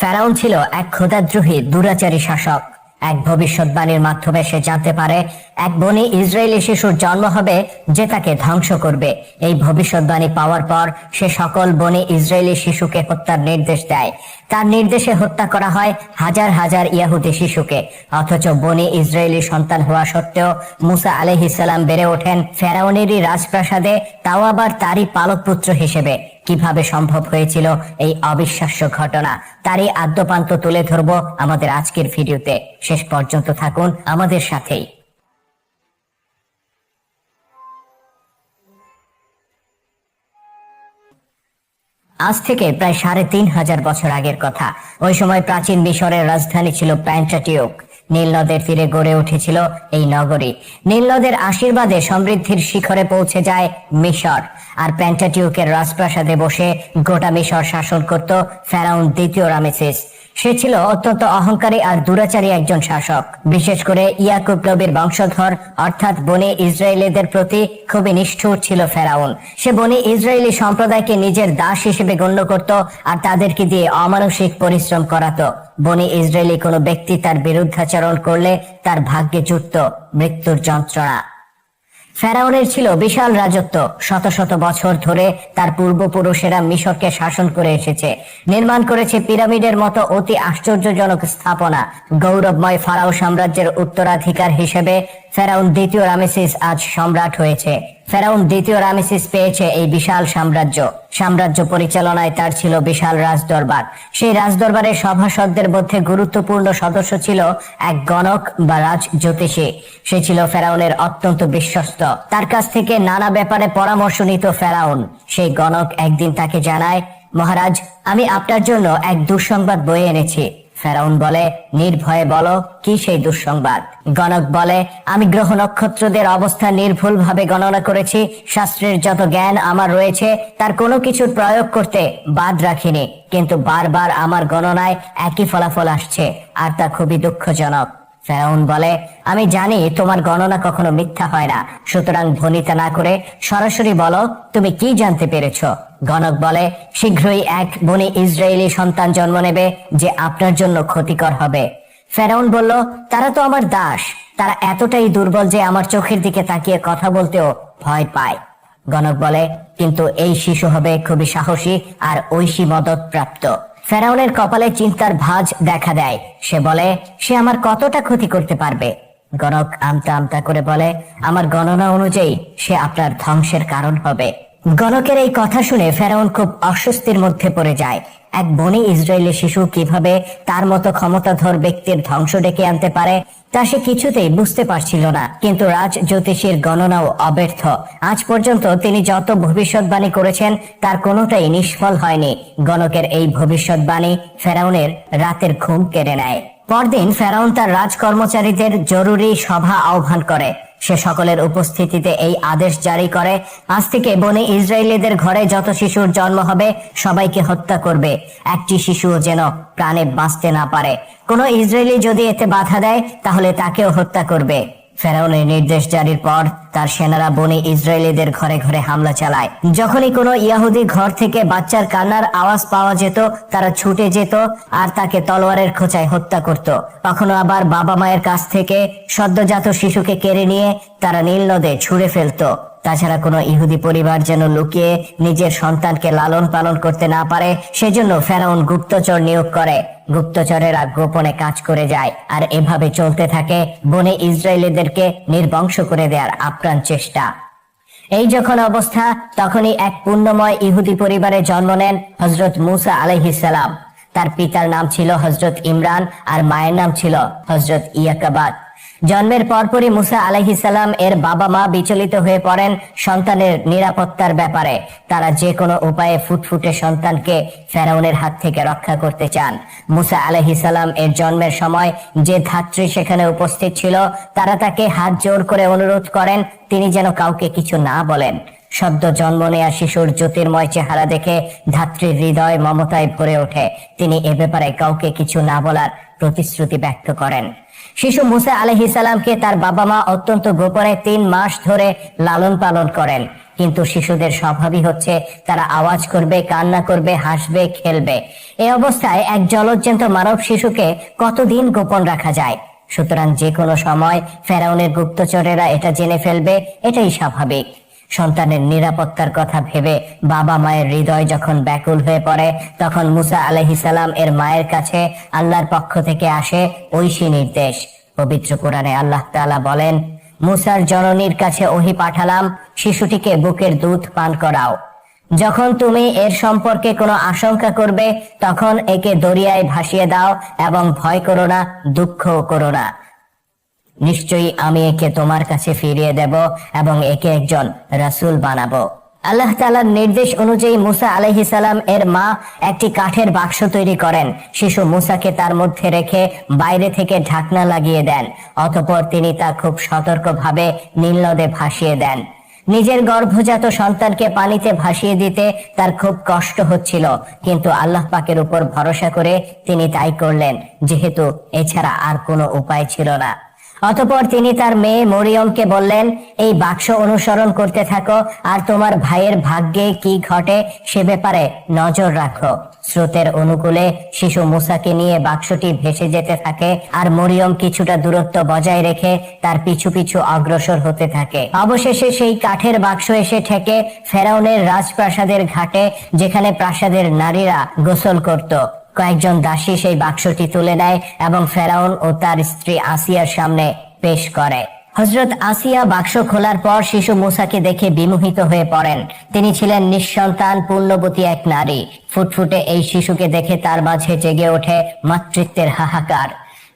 ফেরাউন ছিল এক খোদাদ্রোহী দুরাচারী শাসক। এক ভবিষ্যৎবাণীর মাধ্যমে সে জানতে পারে এক বনি ইসরায়েলি শিশুর জন্ম হবে যে তাকে ধ্বংস করবে। এই ভবিষ্যৎবাণী পাওয়ার পর সে সকল বনি ইসরায়েলি শিশুকে হত্যার নির্দেশ দেয়। তার নির্দেশে হত্যা করা হয় হাজার হাজার ইয়াহুদি শিশুকে। অথচ বনি ইসরায়েলি সন্তান হওয়া সত্ত্বেও মুসা আলাইহিস সালাম বেড়ে ওঠেন ফেরাউনেরই রাজপ্রাসাদে, তাও আবার তারই পালক পুত্র হিসেবে। কিভাবে সম্ভব হয়েছিল এই অবিশ্বাস্য ঘটনা, তারই আদ্যপান্ত তুলে ধরবো আমাদের আজকের ভিডিওতে। শেষ পর্যন্ত থাকুন আমাদের সাথেই। আজ থেকে প্রায় ৩,৫০০ বছর আগের কথা। ওই সময় প্রাচীন মিশরের রাজধানী ছিল পেন্টাটিউক। নীল নদের তীরে গড়ে উঠেছিল এই নগরী। নীল নদের আশীর্বাদে সমৃদ্ধির শিখরে পৌঁছে যায় মিশর। আর পেন্টাটিউকের রাজপ্রাসাদে বসে গোটা মিশর শাসন করত ফেরাউন দ্বিতীয় রামেসিস। সে ছিল অত্যন্ত অহংকারী আর দুরাচারী একজন শাসক। বিশেষ করে ইয়াকুব নবীর বংশধর অর্থাৎ বনি ইসরায়েলিদের প্রতি খুবই নিষ্ঠুর ছিল ফেরাউন। সে বনি ইসরায়েলি সম্প্রদায়কে নিজের দাস হিসেবে গণ্য করত আর তাদেরকে দিয়ে অমানসিক পরিশ্রম করাতো। বনি ইসরায়েলি কোনো ব্যক্তি তার বিরুদ্ধাচরণ করলে তার ভাগ্যে জুটত মৃত্যুর যন্ত্রণা। ফেরাউনের ছিল বিশাল রাজত্ব। শত শত বছর ধরে তার পূর্বপুরুষেরা মিশরকে শাসন করে এসেছে। নির্মাণ করেছে পিরামিডের মতো অতি আশ্চর্যজনক স্থাপনা। গৌরবময় ফারাও সাম্রাজ্যের উত্তরাধিকার হিসেবে ফেরাউন দ্বিতীয় রামেসিস আজ সম্রাট হয়েছে। ফেরাউন দ্বিতীয় রামেসিস পেয়েছে এই বিশাল সাম্রাজ্য পরিচালনায় তার ছিল বিশাল রাজদরবার। সেই রাজদরবারের সভাসদদের মধ্যে গুরুত্বপূর্ণ সদস্য ছিল এক গণক বা রাজ জ্যোতিষী। সে ছিল ফেরাউনের অত্যন্ত বিশ্বস্ত। তার কাছ থেকে নানা ব্যাপারে পরামর্শ নিত ফেরাউন। সেই গণক একদিন তাকে জানায়, মহারাজ, আমি আপনার জন্য এক দুঃসংবাদ বয়ে এনেছি। ফেরাউন বলে, নির্ভয়ে বলো, কি সেই দুঃসংবাদ? গণক বলে, আমি গ্রহ নক্ষত্রদের অবস্থা নির্ভুলভাবে গণনা করেছি। শাস্ত্রের যত জ্ঞান আমার রয়েছে তার কোনো কিছুর প্রয়োগ করতে বাদ রাখিনি, কিন্তু বারবার আমার গণনায় একই ফলাফল আসছে, আর তা খুবই দুঃখজনক। ফেরাউন বলে, আমি জানি তোমার গণনা কখনো মিথ্যা হয় না, সুতরাং ভনিতা না করে সরাসরি বলো তুমি কি জানতে পেরেছ। গণক বলে, শীঘ্রই এক বনি ইসরায়েলি সন্তান জন্ম নেবে যে আপনার জন্য ক্ষতিকর হবে। ফেরাউন বলল, তারা তো আমার দাস, তারা এতটাই দুর্বল যে আমার চোখের দিকে তাকিয়ে কথা বলতেও ভয় পায়। গণক বলে, কিন্তু এই শিশু হবে খুবই সাহসী আর ঐশী মদত প্রাপ্ত। ফেরাউনের কপালে চিন্তার ভাঁজ দেখা দেয়। সে বলে, সে আমার কতটা ক্ষতি করতে পারবে? গণক আমতা আমতা করে বলে, আমার গণনা অনুযায়ী সে আপনার ধ্বংসের কারণ হবে। গণকের এই কথা শুনে ফেরাউন খুব অস্বস্তির মধ্যে পড়ে যায়। এক বনি ইসরায়েলি শিশু কিভাবে তার মতো ক্ষমতাধর ব্যক্তির ধ্বংস ডেকে আনতে পারে তা সে কিছুতেই বুঝতে পারছিল না। কিন্তু রাজ জ্যোতিষীর গণনাও অব্যর্থ। আজ পর্যন্ত তিনি যত ভবিষ্যৎবাণী করেছেন তার কোনোটাই নিষ্ফল হয়নি। গণকের এই ভবিষ্যৎবাণী ফেরাউনের রাতের ঘুম কেড়ে নেয়। পরদিন ফেরাউন তার রাজ কর্মচারীদের জরুরি সভা আহ্বান করে। সে সকলের উপস্থিতিতে এই আদেশ জারি করে, আজ থেকে বনি ইসরায়েলিদের ঘরে যত শিশুর জন্ম হবে সবাইকে হত্যা করবে। একটি শিশুও যেন প্রাণে বাঁচতে না পারে। কোনো ইসরায়েলি যদি এতে বাধা দেয় তাহলে তাকেও হত্যা করবে। ফেরাউনের নির্দেশ জারির পর তার সেনারা বনি ইসরায়েলিদের ঘরে ঘরে হামলা চালায়। যখনই কোনো ইয়াহুদি ঘর থেকে বাচ্চার কান্নার আওয়াজ পাওয়া যেত তারা ছুটে যেত আর তাকে তলোয়ারের খোঁচায় হত্যা করত। কখনো আবার বাবা মায়ের কাছ থেকে সদ্যজাত শিশুকে কেড়ে নিয়ে তারা নীল নদে ছুঁড়ে ফেলতো। তাছাড়া কোনো ইহুদি পরিবার যেন লুকিয়ে নিজের সন্তানকে লালন পালন করতে না পারে সেজন্য ফেরাউন গুপ্তচর নিয়োগ করে। গুপ্তচরেরা গোপনে কাজ করে যায় আর এভাবে চলতে থাকে বনি ইসরায়েলিদেরকে নির্বংশ করে দেওয়ার আপ্রাণ চেষ্টা। এই যখন অবস্থা তখনই এক পুণ্যময় ইহুদি পরিবারে জন্ম নেন হযরত মুসা আলাইহিস সালাম। তার পিতার নাম ছিল হযরত ইমরান আর মায়ের নাম ছিল হযরত ইয়াকাবাদ। জন্মের পরপরই মুসা আলাইহিস সালাম এর বাবা মা বিচলিত হয়ে পড়েন সন্তানের নিরাপত্তার ব্যাপারে। তারা যে কোনো উপায়ে ফুটফুটে সন্তানকে ফেরাউনের হাত থেকে রক্ষা করতে চান। মুসা আলাইহিস সালাম এর জন্মের সময় যে ধাত্রী সেখানে উপস্থিত ছিল তারা তাকে হাত জোর করে অনুরোধ করেন তিনি যেন কাউকে কিছু না বলেন। সদ্য জন্ম নেয়া শিশুর জ্যোতির্ময় চেহারা দেখে ধাত্রীর হৃদয় মমতায় ভরে ওঠে। তিনি এ ব্যাপারে কাউকে কিছু না বলার প্রতিশ্রুতি ব্যক্ত করেন। শিশু মুসা আলাইহিস সালামকে তার বাবা মা অত্যন্ত গোপনে 3 মাস ধরে লালন পালন করেন। কিন্তু শিশুদের স্বভাবই হচ্ছে তারা আওয়াজ করবে, কান্না করবে, হাসবে, খেলবে। এই অবস্থায় এক জলজ্যান্ত মানব শিশুকে কতদিন গোপন রাখা যায়? সুতরাং যে কোনো সময় ফেরাউনের গুপ্তচরেরা এটা জেনে ফেলবে, এটাই স্বাভাবিক। সন্তানের নিরাপত্তার কথা ভেবে বাবা মায়ের হৃদয় যখন ব্যাকুল হয়ে পড়ে, তখন মুসা আলাইহিস সালাম এর মায়ের কাছে আল্লাহর পক্ষ থেকে আসে ঐশী নির্দেশ। পবিত্র কোরআনে আল্লাহ তাআলা বলেন, মুসার জননীর কাছে ওহী পাঠালাম, শিশুটিকে বুকের দুধ পান করাও। যখন তুমি এর সম্পর্কে কোনো আশঙ্কা করবে, তখন একে দরিয়ায় ভাসিয়ে দাও এবং ভয় করো না, দুঃখও করো না। নিশ্চয়ই আমি একে তোমার কাছে ফিরিয়ে দেব এবং একে একজন রাসূল বানাবো। আল্লাহ তাআলার নির্দেশ অনুযায়ী মুসা আলাইহিস সালাম এর মা একটি কাঠের বাক্স তৈরি করেন। শিশু মুসাকে তার মধ্যে রেখে বাইরে থেকে ঢাকনা লাগিয়ে দেন। অতঃপর তিনি তা খুব সতর্কভাবে নীল নদে ভাসিয়ে দেন। নিজের গর্ভজাত সন্তানকে পানিতে ভাসিয়ে দিতে তার খুব কষ্ট হচ্ছিল, কিন্তু আল্লাহ পাকের উপর ভরসা করে তিনি তাই করলেন, যেহেতু এছাড়া আর কোনো উপায় ছিল না। অতঃপর তিনি তার মেয়ে মরিয়মকে বললেন, এই বাক্স অনুসরণ করতে থাকো আর তোমার ভাইয়ের ভাগ্যে কি ঘটে সে ব্যাপারে নজর রাখো। স্রোতের অনুকূলে শিশু মুসাকে নিয়ে বাক্সটি ভেসে যেতে থাকে আর মরিয়ম কিছুটা দূরত্ব বজায় রেখে তার পিছু পিছু অগ্রসর হতে থাকে। অবশেষে সেই কাঠের বাক্স এসে ঠেকে ফেরাউনের রাজপ্রাসাদের ঘাটে, যেখানে প্রাসাদের নারীরা গোসল করত। কয়েকজন দাসী সেই বাক্সটি তুলে নেয় এবং ফেরাউন ও তার স্ত্রী আসিয়ার সামনে পেশ করে। হযরত আসিয়া বাক্স খোলার পর শিশু মুসাকে দেখে বিমোহিত হয়ে পড়েন। তিনি ছিলেন নিঃসন্তান পুণ্যবতী এক নারী। ফুটফুটে এই শিশুকে দেখে তার মাঝে জেগে ওঠে মাতৃত্বের হাহাকার।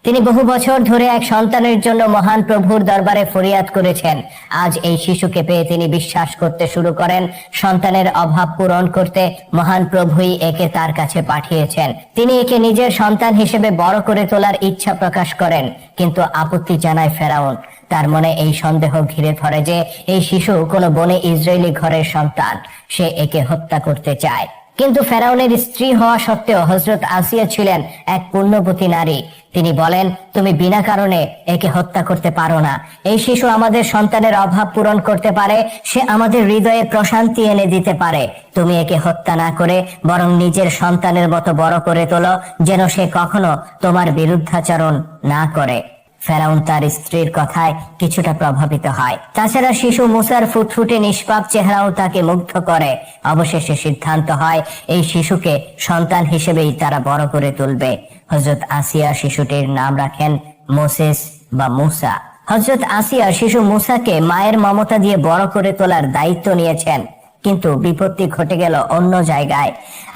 তিনি বহু বছর ধরে এক সন্তানের জন্য মহান প্রভুর দরবারে ফরিয়াদ করেছেন। আজ এই শিশুকে পেয়ে তিনি বিশ্বাস করতে শুরু করেন, সন্তানের অভাব পূরণ করতে মহান প্রভুই একে তার কাছে পাঠিয়েছেন। তিনি একে নিজের সন্তান হিসেবে বড় করে তোলার ইচ্ছা প্রকাশ করেন, কিন্তু আপত্তি জানায় ফেরাউন। তার মনে এই সন্দেহ ঘিরে ধরে যে এই শিশু কোনো বনে ইসরায়েলি ঘরের সন্তান, সে একে হত্যা করতে চায়। কিন্তু ফেরাউনের স্ত্রী হওয়া সত্ত্বেও হযরত আসিয়া ছিলেন এক পুণ্যবতী নারী। তিনি বলেন, তুমি বিনা কারণে একে হত্যা করতে পারো না। এই শিশু আমাদের সন্তানের অভাব পূরণ করতে পারে, সে আমাদের হৃদয়ে প্রশান্তি এনে দিতে পারে। তুমি একে হত্যা না করে বরং নিজের সন্তানের মতো বড় করে তোলো, যেন সে কখনো তোমার বিরুদ্ধাচরণ না করে। ফেরাউন তার স্ত্রীর কথায় কিছুটা প্রভাবিত হয়। তাছাড়া শিশু মুসার ফুটফুটে নিষ্পাপ চেহারাও তাকে মুগ্ধ করে। অবশেষে সিদ্ধান্ত হয় এই শিশুকে সন্তান হিসেবেই তারা বড় করে তুলবে। হযরত আসিয়া শিশুটির নাম রাখেন মোসেস বা মুসা। হযরত আসিয়া শিশু মুসাকে মায়ের মমতা দিয়ে বড় করে তোলার দায়িত্ব নিয়েছেন, কিন্তু বিপত্তি ঘটে গেল অন্য জায়গায়।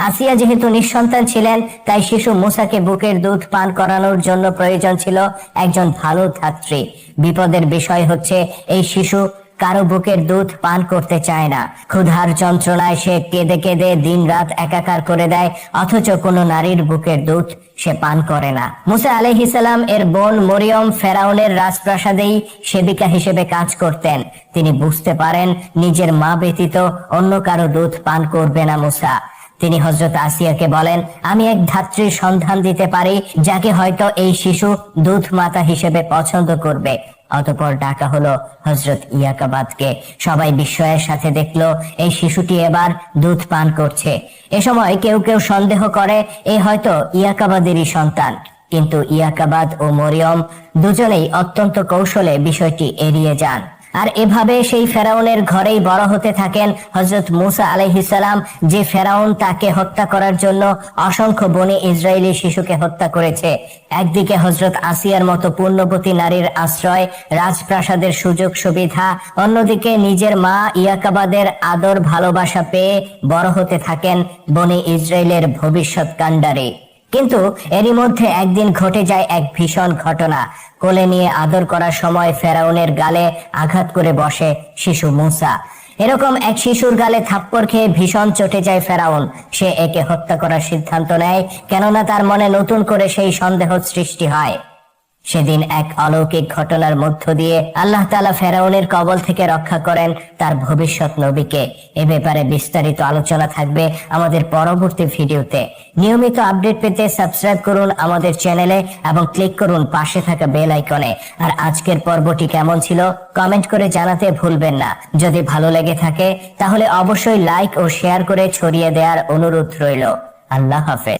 আসিয়া যেহেতু নিঃসন্তান ছিলেন, তাই শিশু মুসাকে বুকের দুধ পান করানোর জন্য প্রয়োজন ছিল একজন ভালো ধাত্রী। বিপদের বিষয় হচ্ছে এই শিশু কারো বুকের দুধ পান করতে চায় না। ক্ষুধার যন্ত্রণায় সে কেঁদে কেঁদে দিন রাত একাকার করে দেয়, অথচ কোনো নারীর বুকের দুধ সে পান করে না। মুসা আলাইহিস সালাম এর বোন মরিয়ম ফেরাউনের রাজপ্রাসাদেই সেবিকা হিসেবে কাজ করতেন। তিনি বুঝতে পারেন নিজের মা ব্যতীত অন্য কারো দুধ পান করবে না মুসা। তিনি হযরত আসিয়াকে বলেন, আমি এক ধাত্রীর সন্ধান দিতে পারি যাকে হয়তো এই শিশু দুধ মাতা হিসেবে পছন্দ করবে। অতঃপর ডাকা হলো হযরত ইয়াকাবাদকে। সবাই বিস্ময়ের সাথে দেখলো এই শিশুটি এবার দুধ পান করছে। এ সময় কেউ কেউ সন্দেহ করে এ হয়তো ইয়াকাবাদেরই সন্তান, কিন্তু ইয়াকাবাদ ও মরিয়ম দুজনেই অত্যন্ত কৌশলে বিষয়টি এড়িয়ে যান। আর এভাবে সেই ফেরাউনের ঘরেই বড় হতে থাকেন হযরত মুসা আলাইহিস সালাম, যে ফেরাউন তাকে হত্যা করার জন্য অসংখ্য বনি ইসরায়েলি শিশুকে হত্যা করেছে। একদিকে হযরত আসিয়ার মতো পুণ্যবতী নারীর আশ্রয়, রাজপ্রাসাদের সুযোগ সুবিধা, অন্যদিকে নিজের মা ইয়াকাবাদের আদর ভালোবাসা পেয়ে বড় হতে থাকেন বনি ইসরায়েলের ভবিষ্যৎ কাণ্ডারী। কিন্তু এরই মধ্যে একদিন ঘটে যায় এক ভীষণ ঘটনা। কোলে নিয়ে আদর করার সময় ফেরাউনের গালে আঘাত করে বসে শিশু মুসা। এরকম এক শিশুর গালে থাপ্পড় খেয়ে ভীষণ চটে যায় ফেরাউন। সে একে হত্যা করার সিদ্ধান্ত নেয়, কেননা তার মনে নতুন করে সেই সন্দেহ সৃষ্টি হয়। সেদিন এক অলৌকিক ঘটনার মধ্য দিয়ে আল্লাহ তাআলা ফেরাউনের কবল থেকে রক্ষা করেন তার ভবিষ্যৎ নবীকে। এ ব্যাপারে বিস্তারিত আলোচনা থাকবে আমাদের পরবর্তী ভিডিওতে। নিয়মিত আপডেট পেতে সাবস্ক্রাইব করুন আমাদের চ্যানেলে এবং ক্লিক করুন পাশে থাকা বেল আইকনে। আর আজকের পর্বটি কেমন ছিল কমেন্ট করে জানাতে ভুলবেন না। যদি ভালো লেগে থাকে তাহলে অবশ্যই লাইক ও শেয়ার করে ছড়িয়ে দেওয়ার অনুরোধ রইল। আল্লাহ হাফেজ।